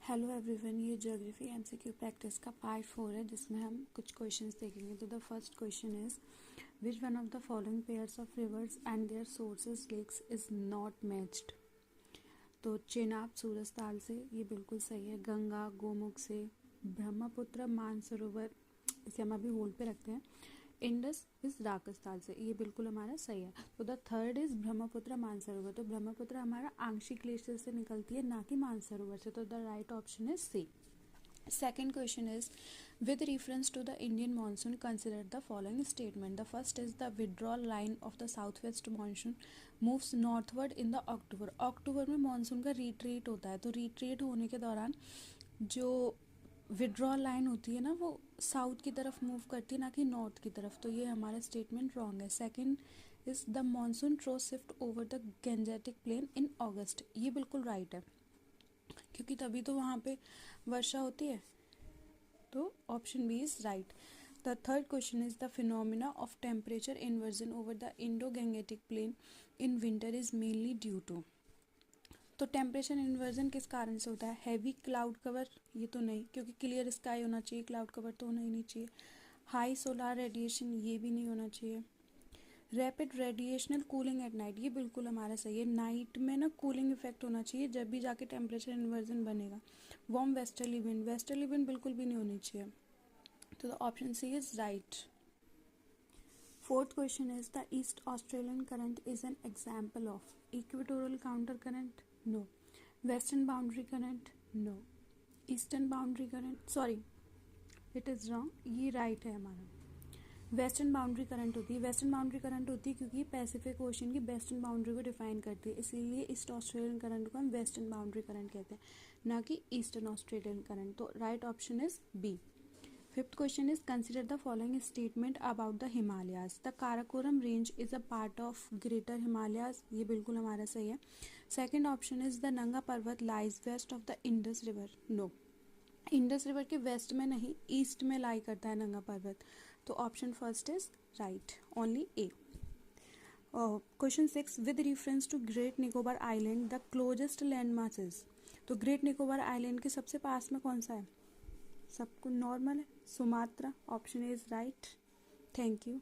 Hello everyone, ये geography MCQ practice का part 4 है जिसमें हम कुछ क्वेश्चंस देखेंगे। तो the first question is which one of the following pairs of rivers and their sources lakes is not matched. तो चेनाब सूरजताल से ये बिल्कुल सही है। गंगा गोमुख से, ब्रह्मपुत्र मानसरोवर इसे हम अभी होल्ड पे रखते हैं। इंडस इस राजस्थान से, ये बिल्कुल हमारा सही है। तो the third is Brahmaputra Mansarovar. तो ब्रह्मपुत्र हमारा आंशिक ग्लेशियर से निकलती है, ना कि मानसरोवर से। तो the right option is C. Second question is with reference to the Indian monsoon consider the following statement. The first is the withdrawal line of the southwest monsoon moves northward in the October. अक्टूबर में monsoon का retreat होता है, तो retreat होने के दौरान जो withdrawal line होती है ना, वो साउथ की तरफ मूव करती है, ना कि नॉर्थ की तरफ। तो ये हमारा स्टेटमेंट रॉन्ग है। Second is the monsoon trough shift over the Gangetic plain in August. ये बिल्कुल राइट है, क्योंकि तभी तो वहाँ पे वर्षा होती है। तो option B is right. The third question is the phenomena of temperature inversion over the Indo Gangetic plain in winter is mainly due to. तो टेम्परेचर इन्वर्जन किस कारण से होता है? हैवी क्लाउड कवर, ये तो नहीं, क्योंकि क्लियर स्काई होना चाहिए, क्लाउड कवर तो होना ही नहीं चाहिए। हाई सोलार रेडिएशन, ये भी नहीं होना चाहिए। Rapid radiational cooling at night, ये बिल्कुल हमारा सही है। नाइट में ना कूलिंग इफेक्ट होना चाहिए, जब भी जाके टेम्परेचर इन्वर्जन बनेगा। Warm westerly wind, westerly wind बिल्कुल भी नहीं होनी चाहिए। तो the option C is right. Fourth question is the East Australian current is an example of equatorial counter current, no. Western boundary current, no. Eastern boundary current, sorry it is wrong, ये right है हमारा। Western boundary current होती है। Western boundary current होती है क्योंकि Pacific ocean की western boundary को डिफाइन करती है, इसीलिए ईस्ट ऑस्ट्रेलियन करंट को हम वेस्टर्न बाउंड्री करंट कहते हैं, ना कि ईस्टर्न ऑस्ट्रेलियन करंट। तो right option is B. Fifth question is consider the following statement about the Himalayas. The Karakoram range is a part of Greater Himalayas, ये बिल्कुल हमारा सही है। Second option is the Nanga Parbat lies west of the Indus river, no. Indus river के west में नहीं, east में लाई करता है नंगा पर्वत। तो option first is right, only A. Question 6 with reference to Great Nicobar island the closest land mass is. तो ग्रेट निकोबार आइलैंड के सबसे पास में कौन सा है? सबको नॉर्मल है, Sumatra. Option is right. Thank you.